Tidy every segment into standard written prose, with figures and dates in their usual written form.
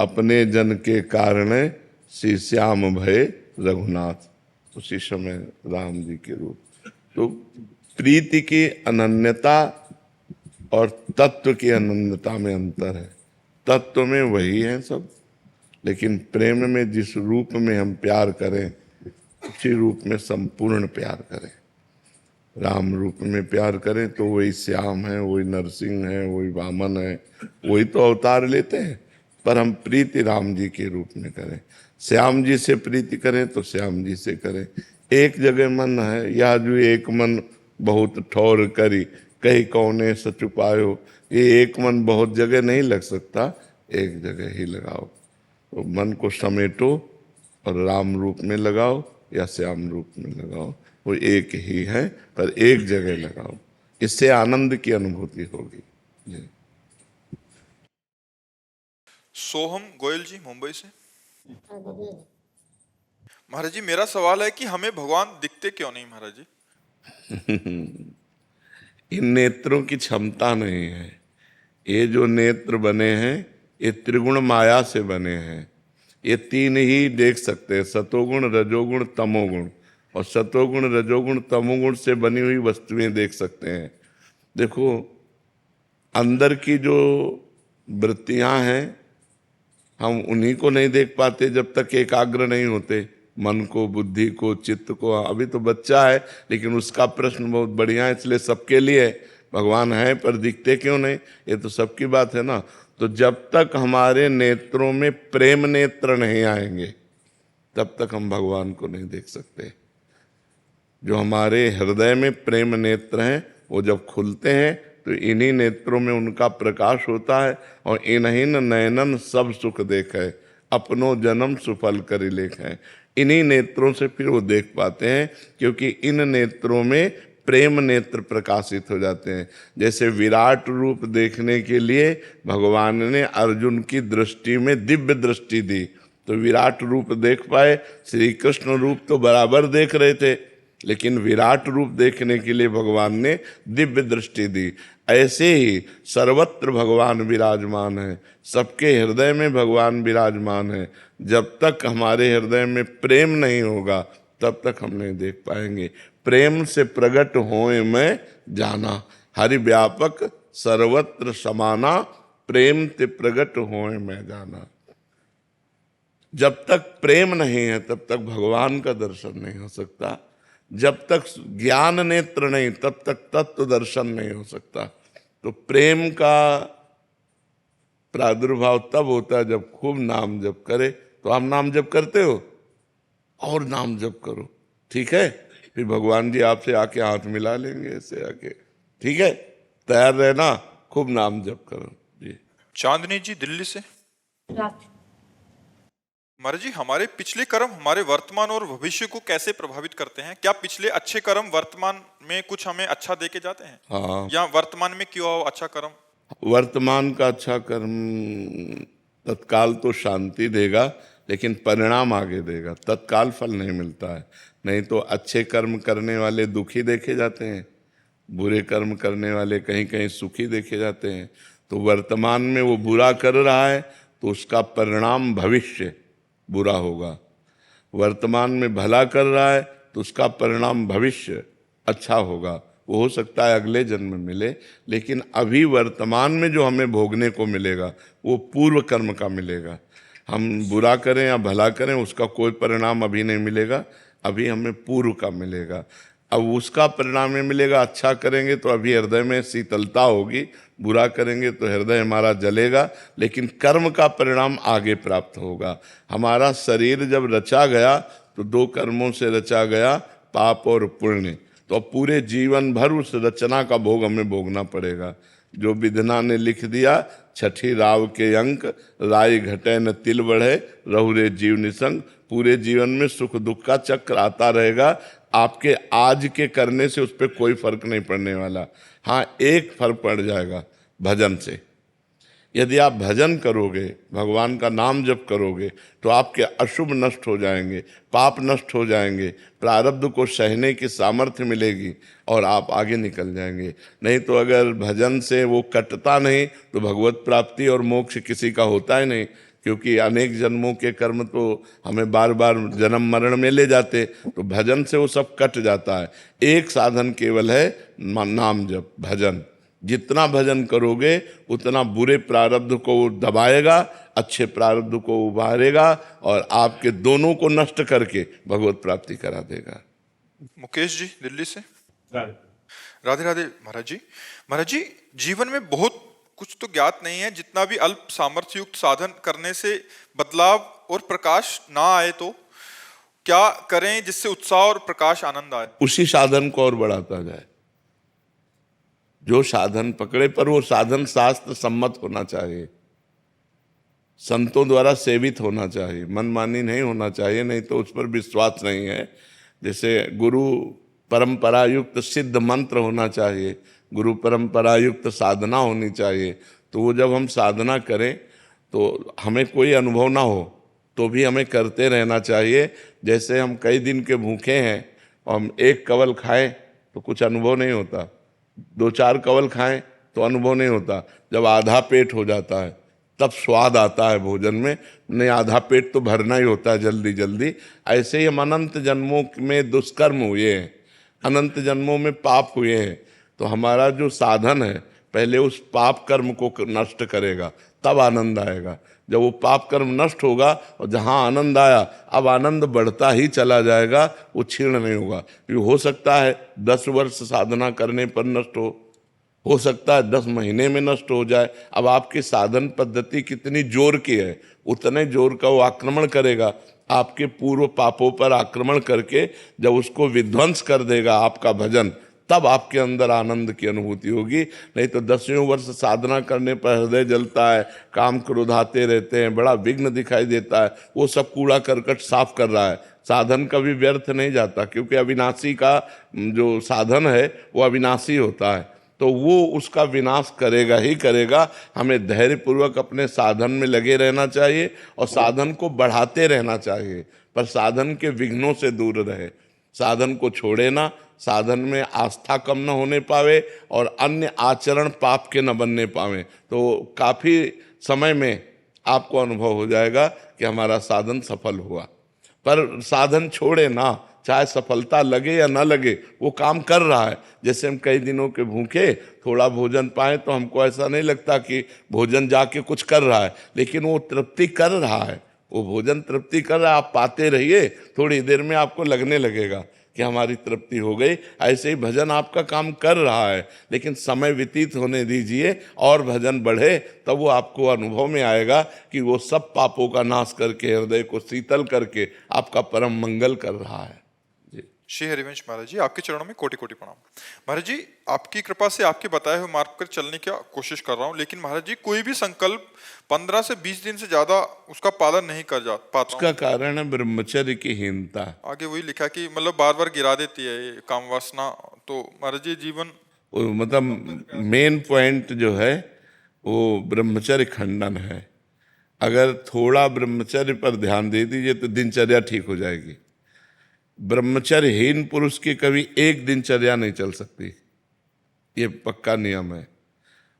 अपने जन के कारण श्री श्याम भय रघुनाथ। उसी समय राम जी के रूप। तो प्रीति की अनन्यता और तत्व की अनन्यता में अंतर है। तत्व में वही है सब, लेकिन प्रेम में जिस रूप में हम प्यार करें उसी रूप में संपूर्ण प्यार करें। राम रूप में प्यार करें तो वही श्याम है, वही नरसिंह है, वही वामन है, वही तो अवतार लेते हैं। पर हम प्रीति राम जी के रूप में करें। श्याम जी से प्रीति करें तो श्याम जी से करें। एक जगह मन है, या जो एक मन बहुत ठौर करी, कहीं कौने सच उपायो। ये एक मन बहुत जगह नहीं लग सकता, एक जगह ही लगाओ। तो मन को समेटो और राम रूप में लगाओ या श्याम रूप में लगाओ, वो एक ही है, पर एक जगह लगाओ। इससे आनंद की अनुभूति होगी। जी। सोहम गोयल जी मुंबई से। महाराज जी, मेरा सवाल है कि हमें भगवान दिखते क्यों नहीं महाराज जी? इन नेत्रों की क्षमता नहीं है। ये जो नेत्र बने हैं ये त्रिगुण माया से बने हैं। ये तीन ही देख सकते हैं, सतोगुण, रजोगुण, तमोगुण। और सतोगुण, रजोगुण, तमोगुण से बनी हुई वस्तुएं देख सकते हैं। देखो, अंदर की जो वृत्तियां हैं हम उन्हीं को नहीं देख पाते जब तक एकाग्र नहीं होते। मन को, बुद्धि को, चित्त को। अभी तो बच्चा है, लेकिन उसका प्रश्न बहुत बढ़िया है, इसलिए सबके लिए है। भगवान है पर दिखते क्यों नहीं, ये तो सबकी बात है ना। तो जब तक हमारे नेत्रों में प्रेम नेत्र नहीं आएंगे तब तक हम भगवान को नहीं देख सकते। जो हमारे हृदय में प्रेम नेत्र हैं वो जब खुलते हैं तो इन्हीं नेत्रों में उनका प्रकाश होता है। और इन्हीं नयनन सब सुख देखे, अपनों जन्म सुफल करि लेखें। इन्हीं नेत्रों से फिर वो देख पाते हैं, क्योंकि इन नेत्रों में प्रेम नेत्र प्रकाशित हो जाते हैं। जैसे विराट रूप देखने के लिए भगवान ने अर्जुन की दृष्टि में दिव्य दृष्टि दी, तो विराट रूप देख पाए। श्री कृष्ण रूप तो बराबर देख रहे थे, लेकिन विराट रूप देखने के लिए भगवान ने दिव्य दृष्टि दी। ऐसे ही सर्वत्र भगवान विराजमान है, सबके हृदय में भगवान विराजमान है। जब तक हमारे हृदय में प्रेम नहीं होगा तब तक हम नहीं देख पाएंगे। प्रेम से प्रकट होए मैं जाना, हरि व्यापक सर्वत्र समाना, प्रेम ते प्रकट होए मैं जाना। जब तक प्रेम नहीं है तब तक भगवान का दर्शन नहीं हो सकता। जब तक ज्ञान नेत्र नहीं तब तक तत्व दर्शन नहीं हो सकता। तो प्रेम का प्रादुर्भाव तब होता है जब खूब नाम जप करे। तो आप नाम जप करते हो, और नाम जप करो, ठीक है। फिर भगवान जी आपसे आके हाथ मिला लेंगे ऐसे आके, ठीक है। तैयार रहना, खूब नाम जप करो जी। चांदनी जी दिल्ली से। महाराज जी, हमारे पिछले कर्म हमारे वर्तमान और भविष्य को कैसे प्रभावित करते हैं? क्या पिछले अच्छे कर्म वर्तमान में कुछ हमें अच्छा दे के जाते हैं? हाँ, या वर्तमान में क्यों हो अच्छा कर्म? वर्तमान का अच्छा कर्म तत्काल तो शांति देगा, लेकिन परिणाम आगे देगा। तत्काल फल नहीं मिलता है। नहीं तो अच्छे कर्म करने वाले दुखी देखे जाते हैं, बुरे कर्म करने वाले कहीं कहीं सुखी देखे जाते हैं। तो वर्तमान में वो बुरा कर रहा है तो उसका परिणाम भविष्य बुरा होगा। वर्तमान में भला कर रहा है तो उसका परिणाम भविष्य अच्छा होगा। वो हो सकता है अगले जन्म में मिले, लेकिन अभी वर्तमान में जो हमें भोगने को मिलेगा वो पूर्व कर्म का मिलेगा। हम बुरा करें या भला करें उसका कोई परिणाम अभी नहीं मिलेगा, अभी हमें पूर्व का मिलेगा। अब उसका परिणाम में मिलेगा, अच्छा करेंगे तो अभी हृदय में शीतलता होगी, बुरा करेंगे तो हृदय हमारा जलेगा, लेकिन कर्म का परिणाम आगे प्राप्त होगा। हमारा शरीर जब रचा गया तो दो कर्मों से रचा गया, पाप और पुण्य। तो अब पूरे जीवन भर उस रचना का भोग हमें भोगना पड़ेगा। जो विधना ने लिख दिया, छठी राव के अंक, राय घटे न तिल बढ़े, रहु रे जीव निसंग। पूरे जीवन में सुख दुख का चक्र आता रहेगा। आपके आज के करने से उस पर कोई फर्क नहीं पड़ने वाला। हाँ, एक फर्क पड़ जाएगा, भजन से। यदि आप भजन करोगे, भगवान का नाम जप करोगे, तो आपके अशुभ नष्ट हो जाएंगे, पाप नष्ट हो जाएंगे, प्रारब्ध को सहने की सामर्थ्य मिलेगी और आप आगे निकल जाएंगे। नहीं तो अगर भजन से वो कटता नहीं तो भगवत प्राप्ति और मोक्ष किसी का होता ही नहीं। क्योंकि अनेक जन्मों के कर्म तो हमें बार बार जन्म मरण में ले जाते, तो भजन से वो सब कट जाता है। एक साधन केवल है नाम जप, भजन। जितना भजन करोगे उतना बुरे प्रारब्ध को वो दबाएगा, अच्छे प्रारब्ध को उभारेगा और आपके दोनों को नष्ट करके भगवत प्राप्ति करा देगा। मुकेश जी दिल्ली से। राधे राधे महाराज जी। महाराज जी, जीवन में बहुत कुछ तो ज्ञात नहीं है, जितना भी अल्प सामर्थ्य युक्त साधन करने से बदलाव और प्रकाश ना आए तो क्या करें जिससे उत्साह और प्रकाश आनंद आए? उसी साधन को और बढ़ाता जाए। जो साधन पकड़े, पर वो साधन शास्त्र सम्मत होना चाहिए, संतों द्वारा सेवित होना चाहिए, मनमानी नहीं होना चाहिए, नहीं तो उस पर विश्वास नहीं है। जैसे गुरु परंपरा युक्त सिद्ध मंत्र होना चाहिए, गुरु परंपरा युक्त साधना होनी चाहिए। तो वो जब हम साधना करें तो हमें कोई अनुभव ना हो तो भी हमें करते रहना चाहिए। जैसे हम कई दिन के भूखे हैं और हम एक कवल खाएं तो कुछ अनुभव नहीं होता, 2-4 कवल खाएं तो अनुभव नहीं होता, जब आधा पेट हो जाता है तब स्वाद आता है भोजन में। नहीं, आधा पेट तो भरना ही होता है जल्दी जल्दी। ऐसे ही हम अनंत जन्मों में दुष्कर्म हुए हैं, अनंत जन्मों में पाप हुए हैं, तो हमारा जो साधन है पहले उस पाप कर्म को नष्ट करेगा, तब आनंद आएगा। जब वो पाप कर्म नष्ट होगा और जहाँ आनंद आया, अब आनंद बढ़ता ही चला जाएगा, वो क्षीण नहीं होगा। ये हो सकता है 10 वर्ष साधना करने पर नष्ट हो सकता है 10 महीने में नष्ट हो जाए। अब आपकी साधन पद्धति कितनी जोर की है, उतने जोर का वो आक्रमण करेगा, आपके पूर्व पापों पर आक्रमण करके जब उसको विध्वंस कर देगा आपका भजन, तब आपके अंदर आनंद की अनुभूति होगी। नहीं तो 10वें वर्ष साधना करने पर हृदय जलता है, काम क्रोध आते रहते हैं, बड़ा विघ्न दिखाई देता है, वो सब कूड़ा करकट साफ कर रहा है। साधन कभी व्यर्थ नहीं जाता, क्योंकि अविनाशी का जो साधन है वो अविनाशी होता है, तो वो उसका विनाश करेगा ही करेगा। हमें धैर्यपूर्वक अपने साधन में लगे रहना चाहिए और साधन को बढ़ाते रहना चाहिए, पर साधन के विघ्नों से दूर रहे, साधन को छोड़े ना, साधन में आस्था कम न होने पावे और अन्य आचरण पाप के न बनने पावे। तो काफ़ी समय में आपको अनुभव हो जाएगा कि हमारा साधन सफल हुआ। पर साधन छोड़े ना, चाहे सफलता लगे या ना लगे, वो काम कर रहा है। जैसे हम कई दिनों के भूखे थोड़ा भोजन पाए तो हमको ऐसा नहीं लगता कि भोजन जाके कुछ कर रहा है, लेकिन वो तृप्ति कर रहा है, वो भोजन तृप्ति कर रहा है। आप पाते रहिए, थोड़ी देर में आपको लगने लगेगा कि हमारी तृप्ति हो गई। ऐसे ही भजन आपका काम कर रहा है, लेकिन समय व्यतीत होने दीजिए और भजन बढ़े, तब वो आपको अनुभव में आएगा कि वो सब पापों का नाश करके, हृदय को शीतल करके आपका परम मंगल कर रहा है। श्री हरिवंश महाराज जी, आपके चरणों में कोटि कोटि प्रणाम। महाराज जी, आपकी कृपा से आपके बताए हुए मार्ग पर चलने की कोशिश कर रहा हूँ, लेकिन महाराज जी कोई भी संकल्प 15 से 20 दिन से ज्यादा उसका पालन नहीं कर पाता। उसका कारण है ब्रह्मचर्य की हीनता। आगे वही लिखा कि मतलब बार बार गिरा देती है ये काम वासना। तो महाराज जी जीवन मतलब मेन पॉइंट जो है वो ब्रह्मचर्य खंडन है। अगर थोड़ा ब्रह्मचर्य पर ध्यान दे दीजिए तो दिनचर्या ठीक हो जाएगी। ब्रह्मचर्यहीन पुरुष की कभी एक दिनचर्या नहीं चल सकती, ये पक्का नियम है।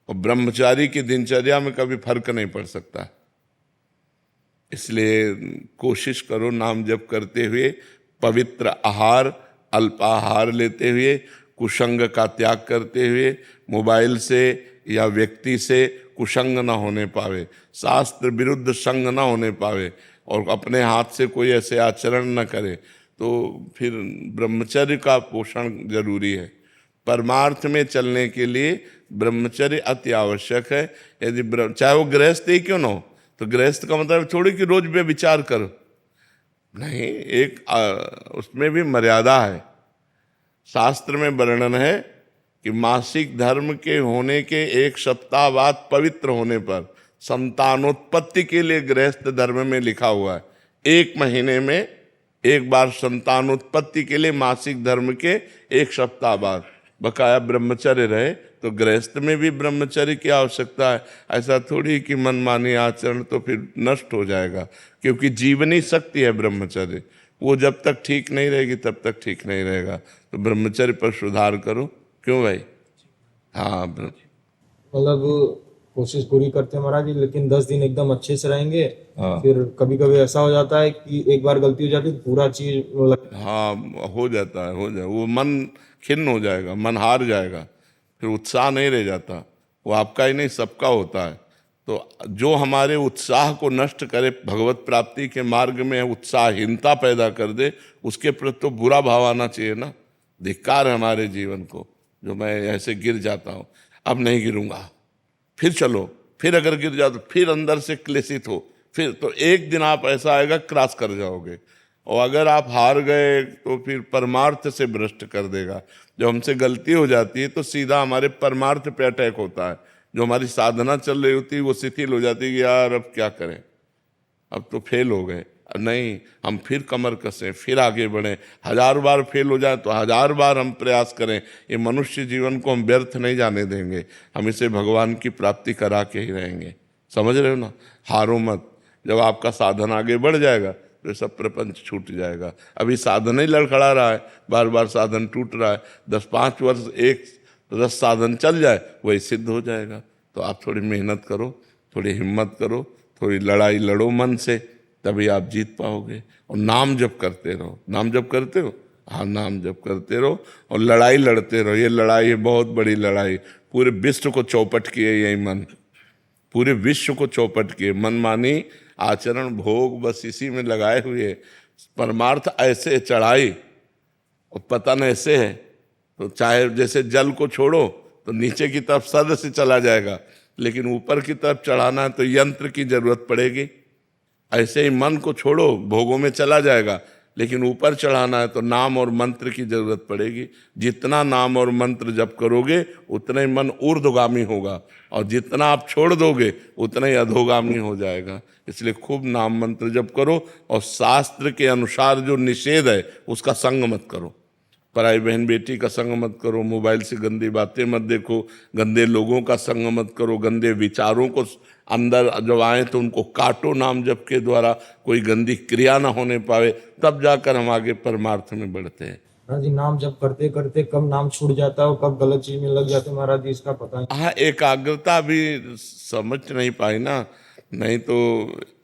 और ब्रह्मचारी की दिनचर्या में कभी फर्क नहीं पड़ सकता। इसलिए कोशिश करो नाम जप करते हुए, पवित्र आहार अल्पाहार लेते हुए, कुसंग का त्याग करते हुए, मोबाइल से या व्यक्ति से कुसंग न होने पावे, शास्त्र विरुद्ध संग न होने पावे और अपने हाथ से कोई ऐसे आचरण न करे, तो फिर ब्रह्मचर्य का पोषण जरूरी है। परमार्थ में चलने के लिए ब्रह्मचर्य अति आवश्यक है। यदि चाहे वो गृहस्थ ही क्यों ना हो, तो गृहस्थ का मतलब थोड़ी कि रोज पे विचार करो, नहीं, एक उसमें भी मर्यादा है। शास्त्र में वर्णन है कि मासिक धर्म के होने के 1 सप्ताह बाद पवित्र होने पर संतानोत्पत्ति के लिए गृहस्थ धर्म में लिखा हुआ है 1 महीने में एक बार संतानोत्पत्ति के लिए मासिक धर्म के 1 सप्ताह बाद बकाया ब्रह्मचर्य रहे। तो गृहस्थ में भी ब्रह्मचर्य की आवश्यकता है। ऐसा थोड़ी कि मनमानी आचरण तो फिर नष्ट हो जाएगा, क्योंकि जीवनी शक्ति है ब्रह्मचर्य, वो जब तक ठीक नहीं रहेगी तब तक ठीक नहीं रहेगा। तो ब्रह्मचर्य पर सुधार करो। क्यों भाई? हाँ, मतलब कोशिश पूरी करते हैं महाराज जी, लेकिन 10 दिन एकदम अच्छे से रहेंगे। हाँ। फिर कभी कभी ऐसा हो जाता है कि एक बार गलती हो जाती है तो पूरा चीज हाँ, हो जाता है, हो जाए, वो मन खिन्न हो जाएगा, मन हार जाएगा, फिर उत्साह नहीं रह जाता। वो आपका ही नहीं, सबका होता है। तो जो हमारे उत्साह को नष्ट करे, भगवत प्राप्ति के मार्ग में उत्साहहीनता पैदा कर दे, उसके प्रति तो बुरा भाव आना चाहिए ना। धिक्कार है हमारे जीवन को, जो मैं ऐसे गिर जाता हूँ, अब नहीं गिरूंगा, फिर चलो, फिर अगर गिर जाओ तो फिर अंदर से क्लेशित हो, फिर तो एक दिन आप ऐसा आएगा क्रॉस कर जाओगे। और अगर आप हार गए तो फिर परमार्थ से भ्रष्ट कर देगा। जब हमसे गलती हो जाती है तो सीधा हमारे परमार्थ पे अटैक होता है। जो हमारी साधना चल रही होती है वो शिथिल हो जाती है कि यार अब क्या करें, अब तो फेल हो गए। नहीं, हम फिर कमर कसें, फिर आगे बढ़ें। 1000 बार फेल हो जाए तो 1000 बार हम प्रयास करें। ये मनुष्य जीवन को हम व्यर्थ नहीं जाने देंगे, हम इसे भगवान की प्राप्ति करा के ही रहेंगे। समझ रहे हो ना? हारो मत। जब आपका साधन आगे बढ़ जाएगा तो ये सब प्रपंच छूट जाएगा। अभी साधन ही लड़खड़ा रहा है, बार बार साधन टूट रहा है। 10-5 वर्ष एक रस साधन चल जाए, वही सिद्ध हो जाएगा। तो आप थोड़ी मेहनत करो, थोड़ी हिम्मत करो, थोड़ी लड़ाई लड़ो मन से, तभी आप जीत पाओगे। और नाम जप करते रहो। नाम जप करते हो? हाँ, नाम जप करते रहो और लड़ाई लड़ते रहो। ये लड़ाई है बहुत बड़ी लड़ाई, पूरे विश्व को चौपट किए यही मन, पूरे विश्व को चौपट किए। मनमानी आचरण भोग बस इसी में लगाए हुए। परमार्थ ऐसे चढ़ाई और पतन ऐसे है। तो चाहे जैसे जल को छोड़ो तो नीचे की तरफ सद से चला जाएगा, लेकिन ऊपर की तरफ चढ़ाना है तो यंत्र की जरूरत पड़ेगी। ऐसे ही मन को छोड़ो, भोगों में चला जाएगा, लेकिन ऊपर चढ़ाना है तो नाम और मंत्र की जरूरत पड़ेगी। जितना नाम और मंत्र जप करोगे उतना ही मन ऊर्ध्वगामी होगा, और जितना आप छोड़ दोगे उतना ही अधोगामी हो जाएगा। इसलिए खूब नाम मंत्र जप करो, और शास्त्र के अनुसार जो निषेध है उसका संग मत करो। पराई बहन बेटी का संग मत करो, मोबाइल से गंदी बातें मत देखो, गंदे लोगों का संग मत करो, गंदे विचारों को अंदर जब आए तो उनको काटो नाम जप के द्वारा, कोई गंदी क्रिया ना होने पावे, तब जाकर हम आगे परमार्थ में बढ़ते हैं। महाराज जी नाम जप करते करते कब नाम छूट जाता है और कब गलत चीज में लग जाते हैं महाराज जी, इसका पता नहीं। हाँ, एकाग्रता भी समझ नहीं पाई ना, नहीं तो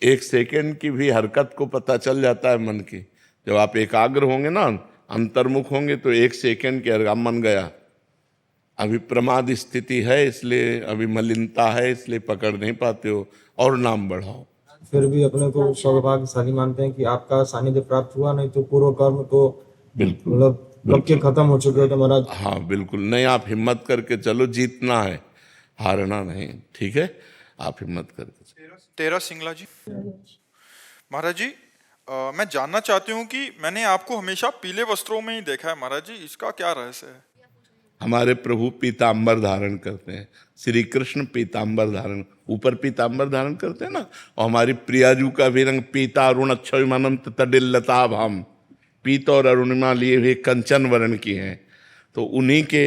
1 सेकंड की भी हरकत को पता चल जाता है मन की। जब आप एकाग्र होंगे ना, अंतर्मुख होंगे, तो 1 सेकंड के हरकत मन गया। अभी प्रमाद स्थिति है, इसलिए अभी मलिनता है, इसलिए पकड़ नहीं पाते हो, और नाम बढ़ाओ। फिर भी अपने को सौभाग्यशाली मानते हैं कि आपका सानिध्य प्राप्त हुआ, नहीं तो पूर्व कर्म तो बिल्कुल, मतलब कब के खत्म हो चुके होते महाराज। हाँ बिल्कुल। नहीं, आप हिम्मत करके चलो, जीतना है, हारना नहीं। ठीक है, आप हिम्मत करके चलो। तेरा सिंगला जी। महाराज जी, मैं जानना चाहती हूँ कि मैंने आपको हमेशा पीले वस्त्रों में ही देखा है महाराज जी, इसका क्या रहस्य है? हमारे प्रभु पीतांबर धारण करते हैं। श्री कृष्ण पीतांबर धारण, ऊपर पीतांबर धारण करते हैं ना। और हमारी प्रियाजू का भी रंग पीता अरुण अक्षयमानंत तडिल्लताभ, हम पीत और अरुणिमा लिए हुए कंचन वर्ण की हैं। तो उन्हीं के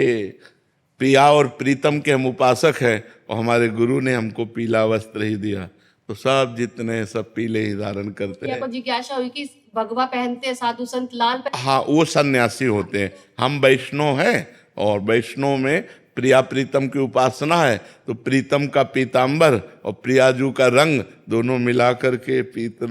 प्रिया और प्रीतम के हम उपासक हैं, और हमारे गुरु ने हमको पीला वस्त्र ही दिया। तो सब जितने हैं सब पीले ही धारण करते हैं। को जिज्ञासा हुई कि भगवा पहनते हैं साधु संत लाल हाँ, वो सन्यासी होते हैं। हम वैष्णव हैं, और वैष्णव में प्रिया प्रीतम की उपासना है, तो प्रीतम का पीतांबर और प्रियाजू का रंग दोनों मिला करके पीत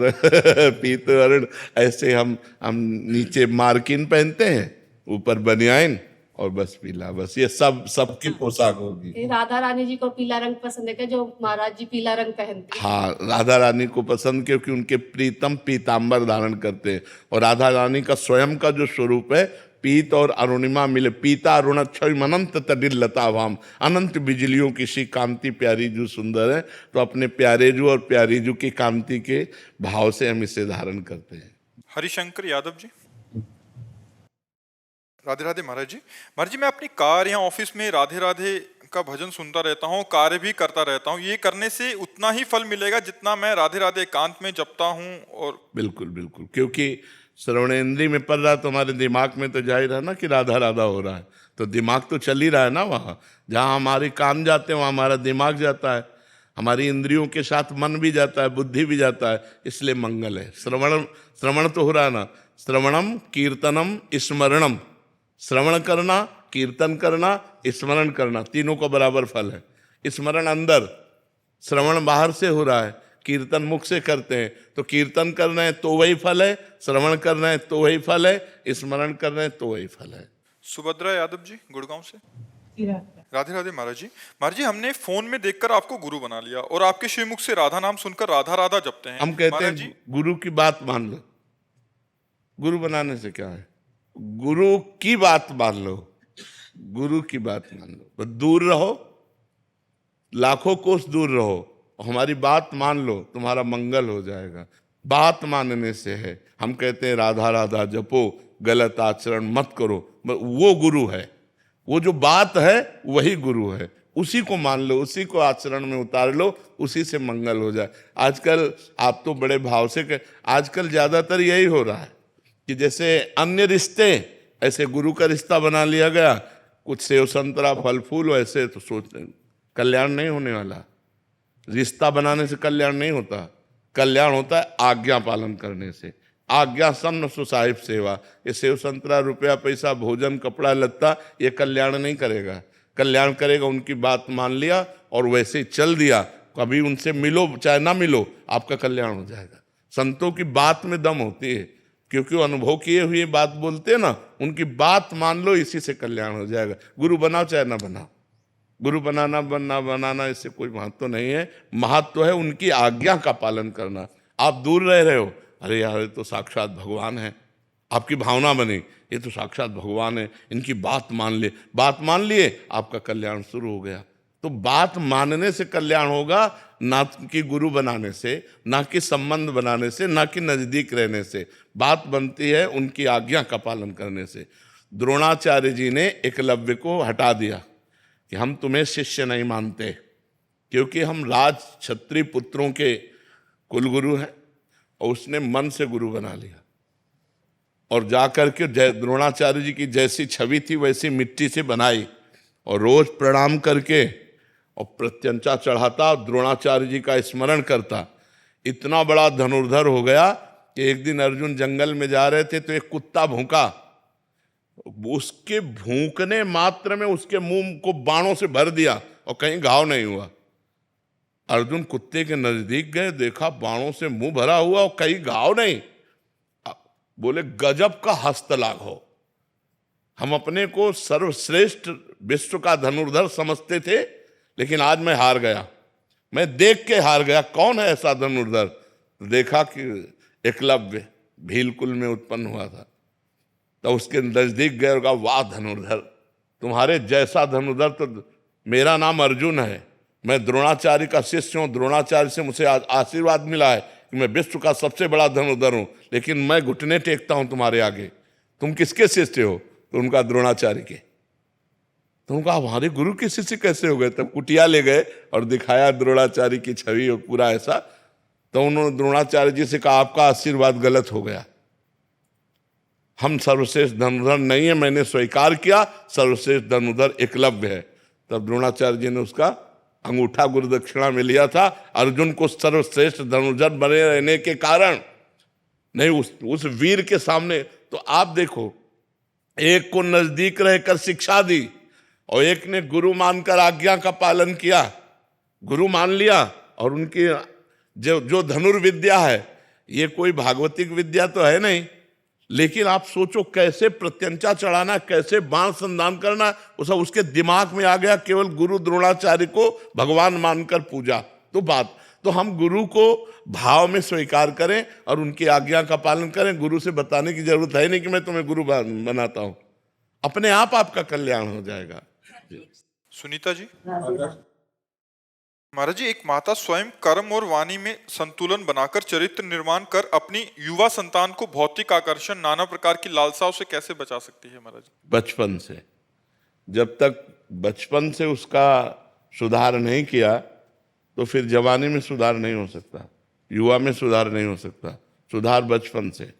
वर्ण, ऐसे हम नीचे मार्किन पहनते हैं, ऊपर बनियाइन, और बस पीला, बस ये सबकी पोशाक होगी। राधा रानी जी को पीला रंग पसंद है क्या, जो महाराज जी पीला रंग पहनते हैं? हाँ, राधा रानी को पसंद, क्योंकि उनके प्रीतम पीतांबर धारण करते हैं। और राधा रानी का स्वयं का जो स्वरूप है, पीत और अरुणिमा मिले, पीता अरुण अक्षय अनंत तडिल्लता भाम, अनंत बिजलियों की सी कांति प्यारी जू सुंदर है। तो अपने प्यारे जू और प्यारी जू की कांति के भाव से हम इसे धारण करते हैं। हरिशंकर यादव जी। राधे राधे महाराज जी। महाराज जी, मैं अपनी कार या ऑफिस में राधे राधे का भजन सुनता रहता हूँ, कार्य भी करता रहता हूँ। ये करने से उतना ही फल मिलेगा जितना मैं राधे राधे एकांत में जपता हूँ? और बिल्कुल बिल्कुल, क्योंकि श्रवणेंद्रिय में पड़ रहा तो हमारे दिमाग में तो जाहिर है ना कि राधा राधा हो रहा है, तो दिमाग तो चल ही रहा है ना। वहाँ जहाँ हमारे कान जाते हैं वहाँ हमारा दिमाग जाता है, हमारी इंद्रियों के साथ मन भी जाता है, बुद्धि भी जाता है, इसलिए मंगल है। श्रवण तो हो रहा है ना, श्रवणम कीर्तनम स्मरणम, श्रवण करना, कीर्तन करना, स्मरण करना, तीनों का बराबर फल है। स्मरण अंदर श्रवण बाहर से हो रहा है, कीर्तन मुख से करते हैं, तो कीर्तन कर रहे हैं तो वही फल है, श्रवण कर रहे हैं तो वही फल है, स्मरण कर रहे हैं तो वही फल है। सुभद्रा यादव जी गुड़गांव से। राधे राधे महाराज जी। महाराज जी, हमने फोन में देखकर आपको गुरु बना लिया और आपके श्रीमुख से राधा नाम सुनकर राधा राधा जपते हैं। हम कहते महाराज हैं गुरु की बात मान लो। गुरु बनाने से क्या है? गुरु की बात मान लो, गुरु की बात मान लो, बस दूर रहो, लाखों कोस दूर रहो, हमारी बात मान लो, तुम्हारा मंगल हो जाएगा। बात मानने से है। हम कहते हैं राधा राधा जपो, गलत आचरण मत करो, वो गुरु है। वो जो बात है वही गुरु है, उसी को मान लो, उसी को आचरण में उतार लो, उसी से मंगल हो जाए। आजकल आप तो बड़े भाव से आजकल ज्यादातर यही हो रहा है कि जैसे अन्य रिश्ते ऐसे गुरु का रिश्ता बना लिया गया, कुछ सेव संतरा फल फूल, वैसे तो सोचते कल्याण नहीं होने वाला। रिश्ता बनाने से कल्याण नहीं होता, कल्याण होता है आज्ञा पालन करने से। आज्ञा सम सु साहिब सेवा। ये सेव संतरा रुपया पैसा भोजन कपड़ा लत्ता ये कल्याण नहीं करेगा। कल्याण करेगा उनकी बात मान लिया और वैसे चल दिया, कभी उनसे मिलो चाहे ना मिलो, आपका कल्याण हो जाएगा। संतों की बात में दम होती है, क्योंकि वो अनुभव किए हुए बात बोलते हैं ना, उनकी बात मान लो, इसी से कल्याण हो जाएगा। गुरु बनाओ चाहे ना बनाओ, गुरु बनाना बनना बनाना इससे कोई महत्व नहीं है। महत्व है उनकी आज्ञा का पालन करना। आप दूर रह रहे हो, अरे यार ये तो साक्षात भगवान है, आपकी भावना बनी ये तो साक्षात भगवान है, इनकी बात मान लिए, बात मान लिए, आपका कल्याण शुरू हो गया। तो बात मानने से कल्याण होगा, ना कि गुरु बनाने से, ना कि संबंध बनाने से, ना कि नजदीक रहने से। बात बनती है उनकी आज्ञा का पालन करने से। द्रोणाचार्य जी ने एकलव्य को हटा दिया कि हम तुम्हें शिष्य नहीं मानते, क्योंकि हम राज क्षत्रिय पुत्रों के कुलगुरु हैं, और उसने मन से गुरु बना लिया। और जाकर के द्रोणाचार्य जी की जैसी छवि थी वैसी मिट्टी से बनाई, और रोज प्रणाम करके और प्रत्यंचा चढ़ाता, द्रोणाचार्य जी का स्मरण करता। इतना बड़ा धनुर्धर हो गया कि एक दिन अर्जुन जंगल में जा रहे थे तो एक कुत्ता भौंका, उसके भूंकने मात्र में उसके मुंह को बाणों से भर दिया और कहीं घाव नहीं हुआ। अर्जुन कुत्ते के नजदीक गए, देखा बाणों से मुंह भरा हुआ और कहीं घाव नहीं। बोले गजब का हस्तलाघव हो। हम अपने को सर्वश्रेष्ठ विश्व का धनुर्धर समझते थे, लेकिन आज मैं हार गया, मैं देख के हार गया। कौन है ऐसा धनुर्धर? देखा कि एकलव्य भीलकुल में उत्पन्न हुआ था, तो उसके नजदीक गए और कहा वाह धनुर्धर, तुम्हारे जैसा धनुर्धर तो मेरा नाम अर्जुन है, मैं द्रोणाचार्य का शिष्य हूँ, द्रोणाचार्य से मुझे आशीर्वाद मिला है कि मैं विश्व का सबसे बड़ा धनुर्धर हूँ, लेकिन मैं घुटने टेकता हूँ तुम्हारे आगे। तुम किसके शिष्य हो? तो उनका द्रोणाचार्य के। तो उनका हमारे गुरु के शिष्य कैसे हो गए? तब कुटिया ले गए और दिखाया द्रोणाचार्य की छवि पूरा ऐसा। तो उन्होंने द्रोणाचार्य जी से कहा आपका आशीर्वाद गलत हो गया, हम सर्वश्रेष्ठ धनुर्धर नहीं है, मैंने स्वीकार किया, सर्वश्रेष्ठ धनुर्धर एकलव्य है। तब द्रोणाचार्य जी ने उसका अंगूठा गुरु दक्षिणा में लिया था। अर्जुन को सर्वश्रेष्ठ धनुर्धर बने रहने के कारण नहीं, उस वीर के सामने। तो आप देखो, एक को नजदीक रहकर शिक्षा दी और एक ने गुरु मानकर आज्ञा का पालन किया, गुरु मान लिया। और उनकी जो धनुर्विद्या है, ये कोई भागवतिक विद्या तो है नहीं, लेकिन आप सोचो कैसे प्रत्यंचा चढ़ाना, कैसे बाण संधान करना, वो सब उसके दिमाग में आ गया। केवल गुरु द्रोणाचार्य को भगवान मानकर पूजा। तो हम गुरु को भाव में स्वीकार करें और उनकी आज्ञा का पालन करें। गुरु से बताने की जरूरत है नहीं कि मैं तुम्हें गुरु बनाता हूं, अपने आप आपका कल्याण हो जाएगा। सुनीता जी। महाराज जी, एक माता स्वयं कर्म और वाणी में संतुलन बनाकर चरित्र निर्माण कर अपनी युवा संतान को भौतिक आकर्षण नाना प्रकार की लालसाओं से कैसे बचा सकती है? महाराज बचपन से, जब तक बचपन से उसका सुधार नहीं किया तो फिर जवानी में सुधार नहीं हो सकता, युवा में सुधार नहीं हो सकता। सुधार बचपन से।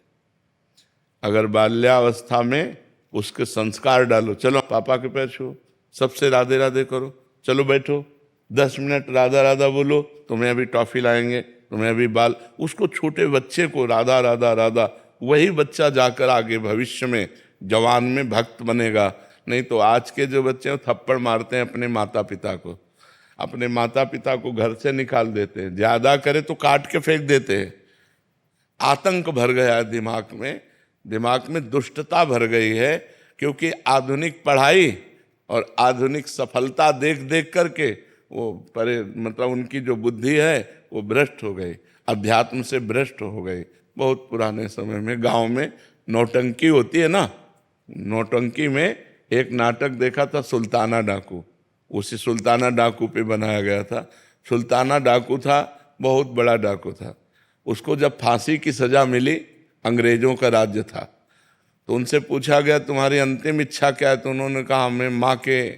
अगर बाल्यावस्था में उसके संस्कार डालो, चलो पापा के पैर छुओ, सबसे राधे राधे करो, चलो बैठो 10 मिनट राधा राधा बोलो, तुम्हें अभी टॉफी लाएंगे, तुम्हें अभी बाल। उसको छोटे बच्चे को राधा राधा राधा, वही बच्चा जाकर आगे भविष्य में जवान में भक्त बनेगा। नहीं तो आज के जो बच्चे हैं थप्पड़ मारते हैं अपने माता पिता को। अपने माता पिता को घर से निकाल देते हैं, ज्यादा करे तो काट के फेंक देते हैं। आतंक भर गया है दिमाग में दुष्टता भर गई है, क्योंकि आधुनिक पढ़ाई और आधुनिक सफलता देख देख करके वो मतलब उनकी जो बुद्धि है वो भ्रष्ट हो गई, अध्यात्म से भ्रष्ट हो गई। बहुत पुराने समय में गांव में नौटंकी होती है ना, नौटंकी में एक नाटक देखा था सुल्ताना डाकू, उसी सुल्ताना डाकू पे बनाया गया था। सुल्ताना डाकू था, बहुत बड़ा डाकू था। उसको जब फांसी की सजा मिली, अंग्रेजों का राज्य था, तो उनसे पूछा गया तुम्हारी अंतिम इच्छा क्या है? तो उन्होंने कहा हमें माँ के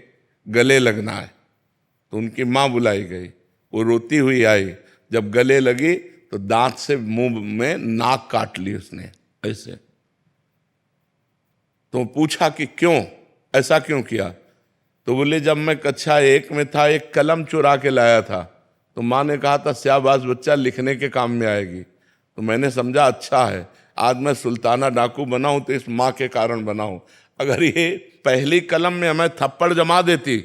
गले लगना है। तो उनकी माँ बुलाई गई, वो रोती हुई आई, जब गले लगी तो दांत से मुंह में नाक काट ली उसने ऐसे। तो पूछा कि क्यों, ऐसा क्यों किया? तो बोले जब मैं कक्षा 1 में था एक कलम चुरा के लाया था, तो माँ ने कहा था शाबाश बच्चा, लिखने के काम में आएगी। तो मैंने समझा अच्छा है, आज मैं सुल्ताना डाकू बना हूं तो इस माँ के कारण बना हूं। अगर ये पहली कलम में हमें थप्पड़ जमा देती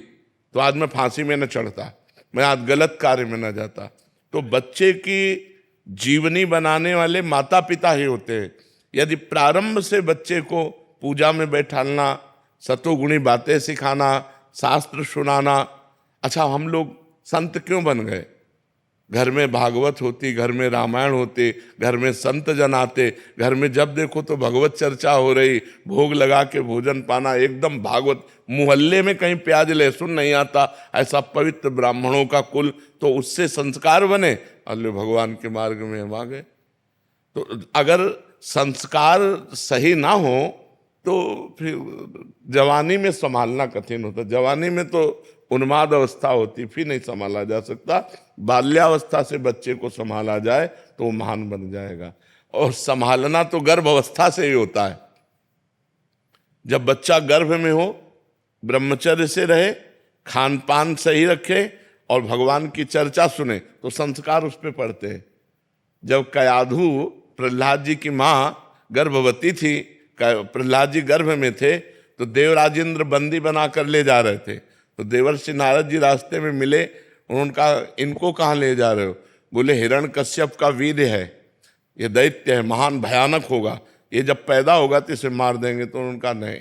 तो आज मैं फांसी में न चढ़ता, मैं आज गलत कार्य में न जाता। तो बच्चे की जीवनी बनाने वाले माता पिता ही होते हैं। यदि प्रारंभ से बच्चे को पूजा में बैठालना, सतोगुणी बातें सिखाना, शास्त्र सुनाना। अच्छा, हम लोग संत क्यों बन गए? घर में भागवत होती, घर में रामायण होते, घर में संत जन आते, घर में जब देखो तो भगवत चर्चा हो रही, भोग लगा के भोजन पाना, एकदम भागवत। मोहल्ले में कहीं प्याज लहसुन नहीं आता, ऐसा पवित्र ब्राह्मणों का कुल, तो उससे संस्कार बने, अल्लाह भगवान के मार्ग में हम आ गए। तो अगर संस्कार सही ना हो तो फिर जवानी में संभालना कठिन होता। जवानी में तो उन्माद अवस्था होती, फिर नहीं संभाला जा सकता। बाल्यावस्था से बच्चे को संभाला जाए तो वो महान बन जाएगा। और संभालना तो गर्भ अवस्था से ही होता है। जब बच्चा गर्भ में हो, ब्रह्मचर्य से रहे, खान पान सही रखे और भगवान की चर्चा सुने तो संस्कार उस पर पड़ते हैं। जब कयाधु प्रहलाद जी की माँ गर्भवती थी, प्रहलाद जी गर्भ में थे, तो देवराजेंद्र बंदी बना कर ले जा रहे थे। तो देवर्षि नारद जी रास्ते में मिले, उन्होंने कहा इनको कहाँ ले जा रहे हो? बोले हिरण्यकश्यप का वीर्य है, ये दैत्य है, महान भयानक होगा, ये जब पैदा होगा तो इसे मार देंगे। तो उन्होंने कहा नहीं,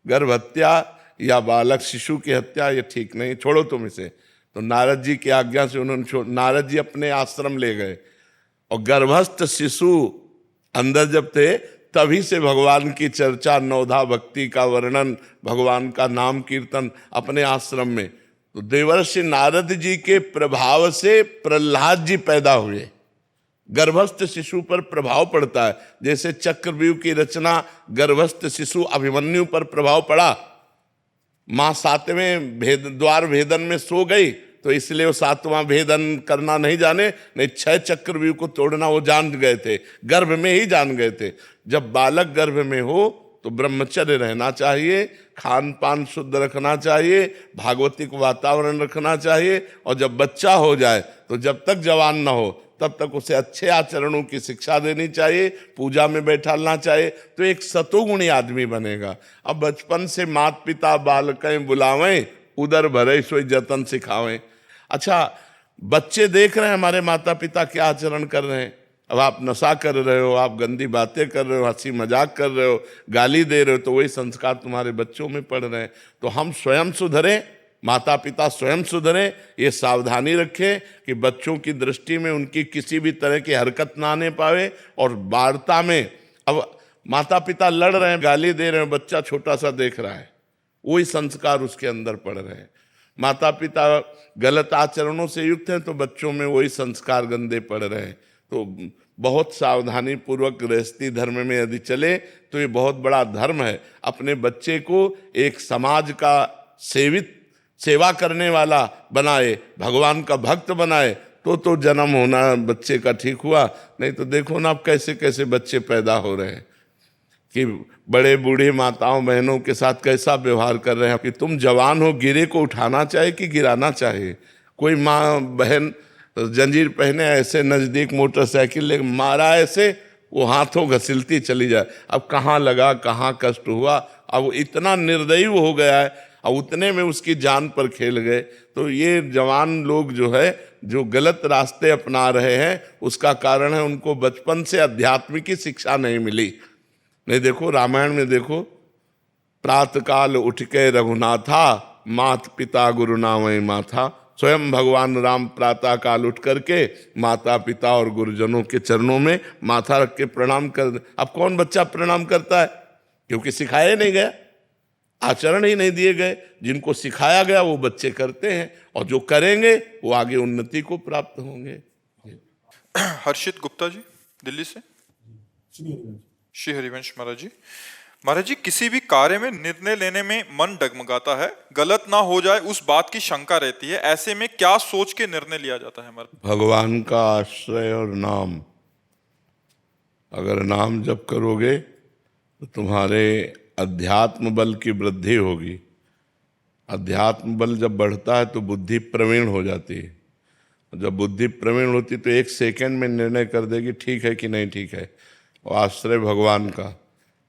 गर्भ हत्या या बालक शिशु की हत्या ये ठीक नहीं, छोड़ो तुम इसे। तो नारद जी की आज्ञा से उन्होंने नारद जी अपने आश्रम ले गए, और गर्भस्थ शिशु अंदर जब थे तभी से भगवान की चर्चा, नवधा भक्ति का वर्णन, भगवान का नाम कीर्तन अपने आश्रम में। तो देवर्षि नारद जी के प्रभाव से प्रहलाद जी पैदा हुए। गर्भस्थ शिशु पर प्रभाव पड़ता है, जैसे चक्रव्यूह की रचना गर्भस्थ शिशु अभिमन्यु पर प्रभाव पड़ा। माँ 7वें द्वार भेदन में सो गई, तो इसलिए वो 7वां भेदन करना नहीं जाने, नहीं 6 चक्रव्यूह को तोड़ना वो जान गए थे, गर्भ में ही जान गए थे। जब बालक गर्भ में हो तो ब्रह्मचर्य रहना चाहिए, खान पान शुद्ध रखना चाहिए, भागवतिक वातावरण रखना चाहिए। और जब बच्चा हो जाए तो जब तक जवान ना हो तब तक उसे अच्छे आचरणों की शिक्षा देनी चाहिए, पूजा में बैठालना चाहिए, तो एक सतोगुणी आदमी बनेगा। अब बचपन से माता पिता बालकें बुलावें, उदर भरे सोई जतन सिखावें। अच्छा, बच्चे देख रहे हैं हमारे माता पिता क्या आचरण कर रहे हैं। अब आप नशा कर रहे हो, आप गंदी बातें कर रहे हो, हंसी मजाक कर रहे हो, गाली दे रहे हो, तो वही संस्कार तुम्हारे बच्चों में पड़ रहे हैं। तो हम स्वयं सुधरें, माता पिता स्वयं सुधरें, ये सावधानी रखें कि बच्चों की दृष्टि में उनकी किसी भी तरह की हरकत ना आने पावे। और वार्ता में अब माता पिता लड़ रहे हैं, गाली दे रहे हैं, बच्चा छोटा सा देख रहा है, वही संस्कार उसके अंदर पड़ रहे हैं। माता पिता गलत आचरणों से युक्त हैं तो बच्चों में वही संस्कार गंदे पड़ रहे हैं। तो बहुत सावधानी पूर्वक गृहस्थी धर्म में यदि चले तो ये बहुत बड़ा धर्म है। अपने बच्चे को एक समाज का सेवा करने वाला बनाए, भगवान का भक्त बनाए, तो जन्म होना बच्चे का ठीक हुआ। नहीं तो देखो ना अब कैसे कैसे बच्चे पैदा हो रहे हैं कि बड़े बूढ़े माताओं बहनों के साथ कैसा व्यवहार कर रहे हैं कि तुम जवान हो, गिरे को उठाना चाहिए कि गिराना चाहिए। कोई माँ बहन जंजीर पहने ऐसे नज़दीक मोटरसाइकिल ले मारा ऐसे, वो हाथों घसीलती चली जाए। अब कहाँ लगा, कहाँ कष्ट हुआ। अब इतना निर्दयी हो गया है। और उतने में उसकी जान पर खेल गए। तो ये जवान लोग जो है, जो गलत रास्ते अपना रहे हैं, उसका कारण है उनको बचपन से अध्यात्म की शिक्षा नहीं मिली। नहीं, देखो रामायण में देखो, प्रातः काल उठ के रघुनाथा, मात पिता गुरु नामय माथा। स्वयं भगवान राम प्रातः काल उठ करके माता पिता और गुरुजनों के चरणों में माथा रख के प्रणाम कर। अब कौन बच्चा प्रणाम करता है? क्योंकि सिखाया नहीं गया, आचरण ही नहीं दिए गए। जिनको सिखाया गया वो बच्चे करते हैं, और जो करेंगे वो आगे उन्नति को प्राप्त होंगे। हर्षित गुप्ता जी, दिल्ली से। श्री हरिवंश महाराज जी। महाराज जी, किसी भी कार्य में निर्णय लेने में मन डगमगाता है, गलत ना हो जाए उस बात की शंका रहती है, ऐसे में क्या सोच के निर्णय लिया जाता है हमारा? भगवान का आश्रय और नाम। अगर नाम जप करोगे तो तुम्हारे अध्यात्म बल की वृद्धि होगी। अध्यात्म बल जब बढ़ता है तो बुद्धि प्रवीण हो जाती है। जब बुद्धि प्रवीण होती तो एक सेकंड में निर्णय कर देगी ठीक है कि नहीं ठीक है। और आश्रय भगवान का,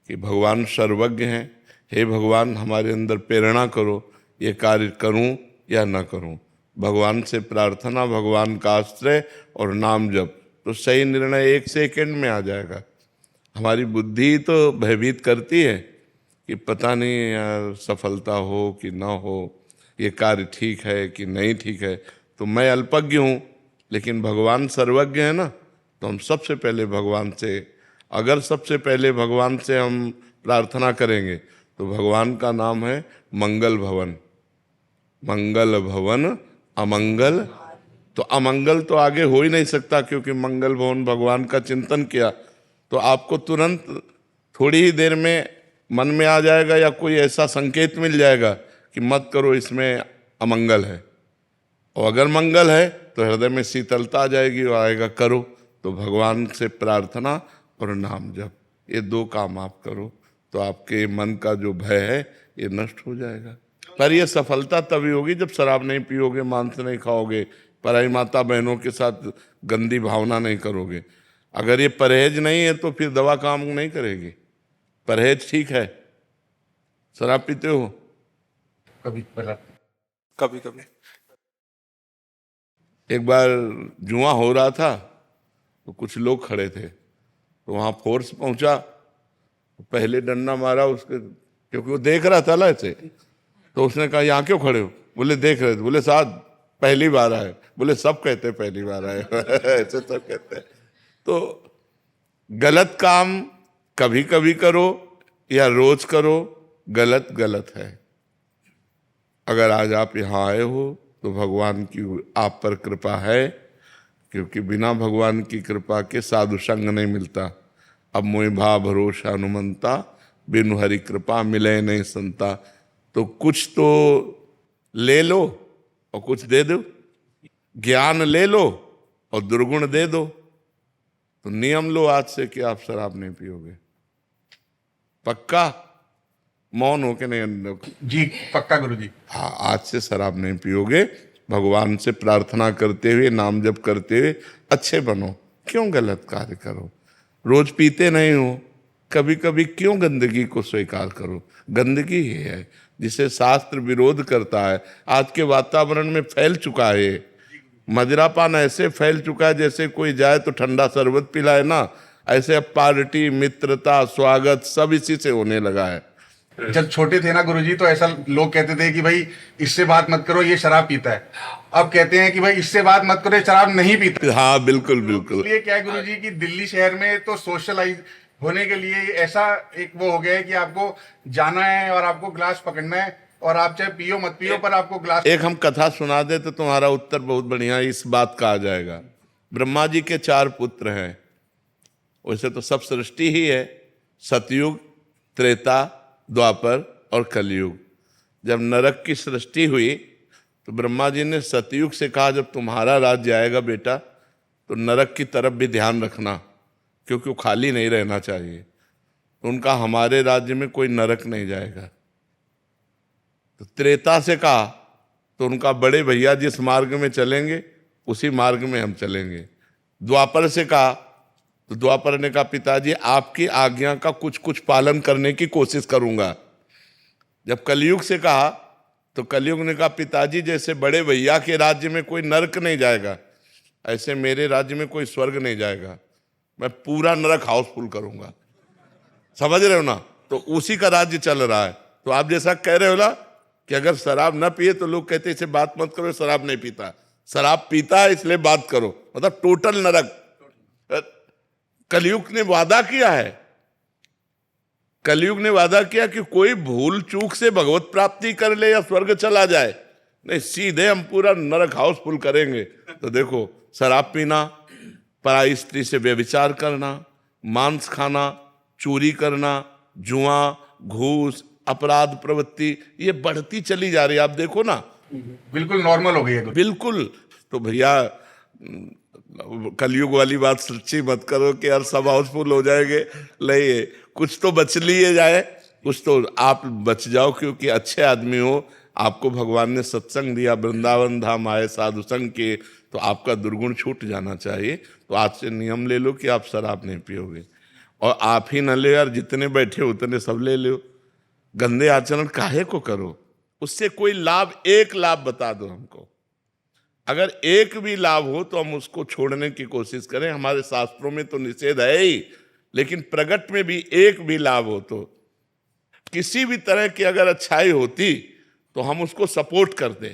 कि भगवान सर्वज्ञ हैं। हे भगवान, हमारे अंदर प्रेरणा करो, ये कार्य करूं या ना करूं। भगवान से प्रार्थना, भगवान का आश्रय और नाम जप, तो सही निर्णय एक सेकंड में आ जाएगा। हमारी बुद्धि तो भयभीत करती है कि पता नहीं यार सफलता हो कि ना हो, ये कार्य ठीक है कि नहीं ठीक है। तो मैं अल्पज्ञ हूँ, लेकिन भगवान सर्वज्ञ है ना, तो हम सबसे पहले भगवान से, अगर सबसे पहले भगवान से हम प्रार्थना करेंगे तो भगवान का नाम है मंगल भवन। मंगल भवन अमंगल, तो अमंगल तो आगे हो ही नहीं सकता, क्योंकि मंगल भवन भगवान का चिंतन किया तो आपको तुरंत थोड़ी ही देर में मन में आ जाएगा, या कोई ऐसा संकेत मिल जाएगा कि मत करो, इसमें अमंगल है। और अगर मंगल है तो हृदय में शीतलता आ जाएगी और आएगा करो। तो भगवान से प्रार्थना और नाम जप, ये दो काम आप करो तो आपके मन का जो भय है ये नष्ट हो जाएगा। पर ये सफलता तभी होगी जब शराब नहीं पियोगे, मांस नहीं खाओगे, पराई माता बहनों के साथ गंदी भावना नहीं करोगे। अगर ये परहेज नहीं है तो फिर दवा काम नहीं करेगी। परहेज ठीक है। शराब पीते हो? कभी कभी। एक बार जुआ हो रहा था तो कुछ लोग खड़े थे, तो वहां फोर्स पहुंचा, पहले डंडा मारा उसके, क्योंकि वो देख रहा था ना ऐसे। तो उसने कहा यहाँ क्यों खड़े हो? बोले देख रहे थे। बोले साहब पहली बार आए। बोले सब कहते हैं पहली बार आए ऐसे सब कहते हैं। तो गलत काम कभी कभी करो या रोज करो, गलत गलत है। अगर आज आप यहाँ आए हो तो भगवान की आप पर कृपा है, क्योंकि बिना भगवान की कृपा के साधु संग नहीं मिलता। अब मोहि भा भरोसा हनुमंता, बिनु हरि कृपा मिले नहीं संता। तो कुछ तो ले लो और कुछ दे दो, ज्ञान ले लो और दुर्गुण दे दो। तो नियम लो आज से कि आप शराब नहीं पियोगे। पक्का? मौन हो के नहीं? जी पक्का गुरुजी। हाँ, आज से शराब नहीं पियोगे। भगवान से प्रार्थना करते हुए, नाम जप करते हुए अच्छे बनो। क्यों गलत कार्य करो? रोज पीते नहीं हो, कभी कभी क्यों गंदगी को स्वीकार करो? गंदगी ही है जिसे शास्त्र विरोध करता है। आज के वातावरण में फैल चुका है। मदिरापान ऐसे फैल चुका है जैसे कोई जाए तो ठंडा शरबत पिलाए ना, ऐसे अब पार्टी, मित्रता, स्वागत सब इसी से होने लगा है। जब छोटे थे ना गुरुजी, तो ऐसा लोग कहते थे कि भाई इससे बात मत करो, ये शराब पीता है। अब कहते हैं कि भाई इससे बात मत करो, ये शराब नहीं पीता। हाँ बिल्कुल बिल्कुल। ये क्या है गुरुजी कि दिल्ली शहर में तो सोशलाइज होने के लिए ऐसा एक वो हो गया है कि आपको जाना है और आपको ग्लास पकड़ना है, और आप चाहे पियो मत पियो पर आपको ग्लास। एक हम कथा सुना दे तो तुम्हारा उत्तर बहुत बढ़िया इस बात का आ जाएगा। ब्रह्मा जी के 4 पुत्र हैं। वैसे तो सब सृष्टि ही है, सतयुग, त्रेता, द्वापर और कलयुग। जब नरक की सृष्टि हुई तो ब्रह्मा जी ने सतयुग से कहा जब तुम्हारा राज्य आएगा बेटा तो नरक की तरफ भी ध्यान रखना, क्योंकि वो खाली नहीं रहना चाहिए। तो उनका हमारे राज्य में कोई नरक नहीं जाएगा। तो त्रेता से कहा तो उनका बड़े भैया जिस मार्ग में चलेंगे उसी मार्ग में हम चलेंगे। द्वापर से कहा तो द्वापर ने कहा पिताजी आपकी आज्ञा का कुछ कुछ पालन करने की कोशिश करूंगा। जब कलयुग से कहा तो कलयुग ने कहा पिताजी जैसे बड़े भैया के राज्य में कोई नरक नहीं जाएगा, ऐसे मेरे राज्य में कोई स्वर्ग नहीं जाएगा, मैं पूरा नरक हाउसफुल करूंगा। समझ रहे हो ना? तो उसी का राज्य चल रहा है। तो आप जैसा कह रहे हो ना कि अगर शराब न पिए तो लोग कहते इसे बात मत करो, शराब नहीं पीता, शराब पीता है इसलिए बात करो, मतलब टोटल नरक। कलयुग ने वादा किया है, कलयुग ने वादा किया कि कोई भूल चूक से भगवत प्राप्ति कर ले या स्वर्ग चला जाए, नहीं, सीधे हम पूरा नरक हाउसफुल करेंगे। तो देखो, शराब पीना, पराई स्त्री से व्यभिचार करना, मांस खाना, चोरी करना, जुआ, घूस, अपराध प्रवृत्ति, ये बढ़ती चली जा रही है। आप देखो ना, बिल्कुल नॉर्मल हो गई है। बिल्कुल। तो भैया कलयुग वाली बात सच्ची मत करो कि यार सब हाउसफुल हो जाएंगे, नहीं, कुछ तो बच लिए जाए, कुछ तो आप बच जाओ, क्योंकि अच्छे आदमी हो, आपको भगवान ने सत्संग दिया, वृंदावन धाम आए साधु संग के, तो आपका दुर्गुण छूट जाना चाहिए। तो आज से नियम ले लो कि आप शराब नहीं पियोगे, और आप ही न ले यार, जितने बैठे उतने सब ले लो। गंदे आचरण काहे को करो? उससे कोई लाभ, एक लाभ बता दो हमको, अगर एक भी लाभ हो तो हम उसको छोड़ने की कोशिश करें। हमारे शास्त्रों में तो निषेध है ही, लेकिन प्रगट में भी एक भी लाभ हो, तो किसी भी तरह की अगर अच्छाई होती तो हम उसको सपोर्ट करते।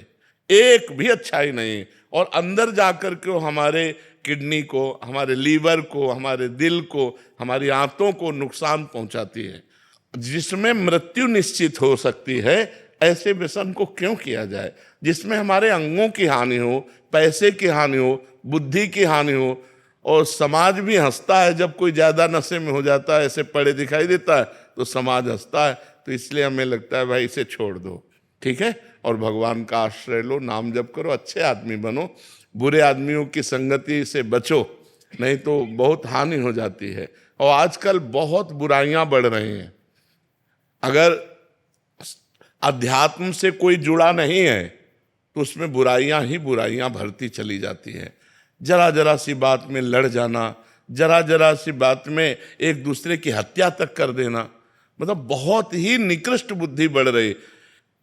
एक भी अच्छाई नहीं, और अंदर जाकर के हमारे किडनी को, हमारे लीवर को, हमारे दिल को, हमारी आंतों को नुकसान पहुंचाती है, जिसमें मृत्यु निश्चित हो सकती है। ऐसे व्यसन को क्यों किया जाए जिसमें हमारे अंगों की हानि हो, पैसे की हानि हो, बुद्धि की हानि हो, और समाज भी हंसता है जब कोई ज्यादा नशे में हो जाता है, ऐसे पड़े दिखाई देता है तो समाज हंसता है। तो इसलिए हमें लगता है भाई इसे छोड़ दो, ठीक है, और भगवान का आश्रय लो, नाम जप करो, अच्छे आदमी बनो, बुरे आदमियों की संगति से बचो, नहीं तो बहुत हानि हो जाती है। और आजकल बहुत बुराइयां बढ़ रही हैं। अगर अध्यात्म से कोई जुड़ा नहीं है तो उसमें बुराइयां ही बुराइयां भरती चली जाती हैं। जरा जरा सी बात में लड़ जाना, जरा जरा सी बात में एक दूसरे की हत्या तक कर देना, मतलब बहुत ही निकृष्ट बुद्धि बढ़ रही।